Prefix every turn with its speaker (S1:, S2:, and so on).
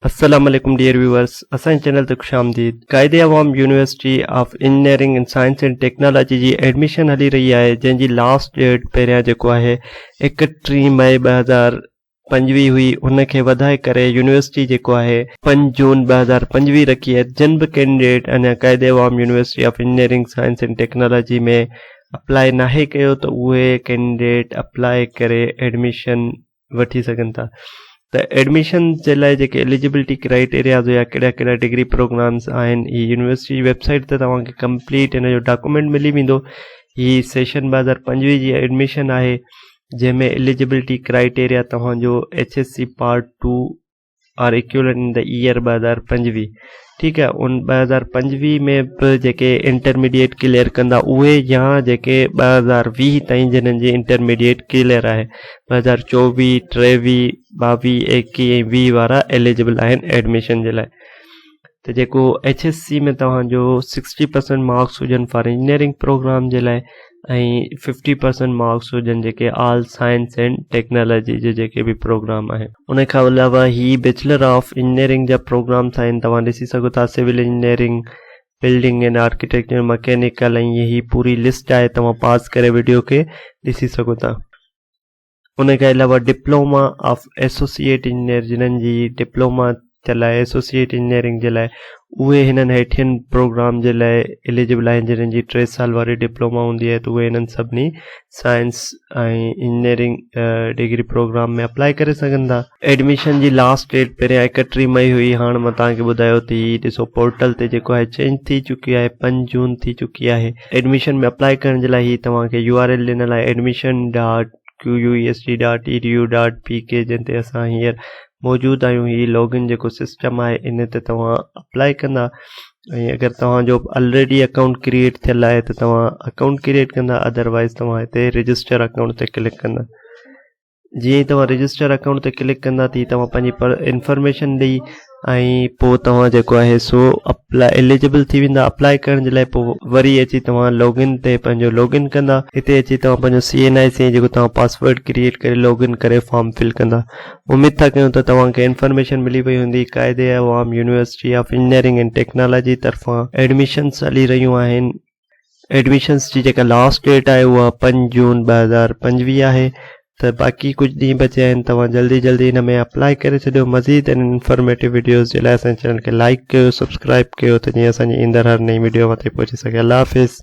S1: अस्सलाम वालेकुम dear viewers, असांजे चैनल ते खुश आमदीद। Quaid e Awam university of engineering and science and technology जी एडमिशन हली रही है, जंहिंजी लास्ट डेट पहिरियां जेको आहे 31 मई 2025 हुई। उनखे वधाए करे यूनिवर्सिटी जेको आहे 5 जून 2025 रखी है। जिन बि कैंडिडेट अञा कायदे Awam university of engineering science and technology में अप्लाई नाहे कयो त उहे कैंडिडेट अप्लाई करे एडमिशन वठी सघनि था। त एडमिशन जे लाइ जेके एलिजिबिलिटी क्राइटेरियाज़ हुया, कहिड़ा कहिड़ा डिग्री प्रोग्राम्स आहिनि, ही यूनिवर्सिटी वेबसाइट ते तव्हांखे कंप्लीट हिन जो डॉक्यूमेंट मिली वेंदो। ही सेशन 2025 जी एडमिशन आहे, जंहिंमें एलिजिबिलिटी क्राइटेरिया तव्हांजो HSC part 2 or equivalent in the year 2025, ठीकु आहे। उन 2025 में बि जेके इंटरमीडिएट क्लियर कंदा उहे, या जेके 2020 ताईं जिन्हनि जी इंटरमीडिएट क्लियर आहे, 2024, 23, 22, 21 ऐं 20 वारा एलिजिबल आहिनि एडमिशन जे लाइ। त जेको HSC में तव्हांजो 60% मार्क्स हुजनि फॉर इंजीनियरिंग प्रोग्राम जे लाइ, ऐं 50% मार्क्स हुजनि जेके ऑल साइंस एंड टेक्नोलॉजी जे जेके बि प्रोग्राम आहिनि। उन खां अलावा ही बैचलर ऑफ इंजीनियरिंग जा प्रोग्राम्स आहिनि, तव्हां ॾिसी सघो था। Civil engineering, building and architecture, mechanical, ऐं ही पूरी लिस्ट आहे, तव्हां पास करे वीडियो खे ॾिसी सघो था। उन खां अलावा डिप्लोमा ऑफ एसोसिएट इंजीनियर, जिन्हनि जी डिप्लोमा थियल आहे एसोसिएट इंजीनियरिंग जे लाइ, उहे हिननि हेठियनि प्रोग्राम जे लाइ एलिजिबल आहिनि। जिन्हनि जी 3 साल वारी डिप्लोमा हूंदी आहे, त उहे हिननि सभिनी साइंस ऐं इंजीनियरिंग डिग्री प्रोग्राम में अप्लाई करे सघनि था। एडमिशन जी लास्ट डेट पहिरियां 31 मई हुई। हाणे मां तव्हांखे ॿुधायो थी, ॾिसो पोर्टल ते जेको आहे चेंज थी चुकी आहे, 5 जून थी चुकी आहे। एडमिशन में अप्लाई करण जे लाइ ही तव्हांखे URL ॾिनल आहे admission.qust.edu.pk, जिन ते असां हींअर मौजूदु आहियूं। ही लॉगिन जेको सिस्टम आहे, इन ते तव्हां अप्लाई कंदा, ऐं अगरि तव्हांजो ऑलरेडी अकाउंट क्रिएट थियल आहे त तव्हां अकाउंट क्रिएट कंदा, अदरवाइज़ तव्हां हिते रजिस्टर अकाउंट ते क्लिक कंदा। जीअं ई तव्हां रजिस्टर अकाउंट ते क्लिक कंदा थी, तव्हां पंहिंजी इंफॉर्मेशन ॾेई ऐं पोइ तव्हां जेको आहे सो अप्लाई एलिजिबल थी वेंदा अप्लाई करण जे लाइ। पोइ वरी अची तव्हां लॉगिन ते पंहिंजो लॉगिन कंदा। हिते अची तव्हां पंहिंजो CNIC जेको तव्हां पासवर्ड क्रिएट करे लॉगिन करे फॉर्म फिल कंदा। उमेद था कयूं त तव्हांखे इंफॉर्मेशन मिली वई हूंदी। कायदे Awam university of engineering and technology तरफ़ां एडमिशन्स हली रहियूं आहिनि। एडमिशन्स जी जेका लास्ट डेट आहे उहा 5 जून 2025 आहे। त बाक़ी कुछ ॾींहं बचिया आहिनि, तव्हां जल्दी जल्दी हिन में अप्लाई करे छॾियो। मज़ीद इंफॉर्मेटिव वीडियोज़ जे लाइ असांजे चैनल खे लाइक कयो, सब्सक्राइब कयो, त जीअं असांजी ईंदड़ हर नई वीडियो मथे पहुची सघे। अल्लाह हाफ़िज़।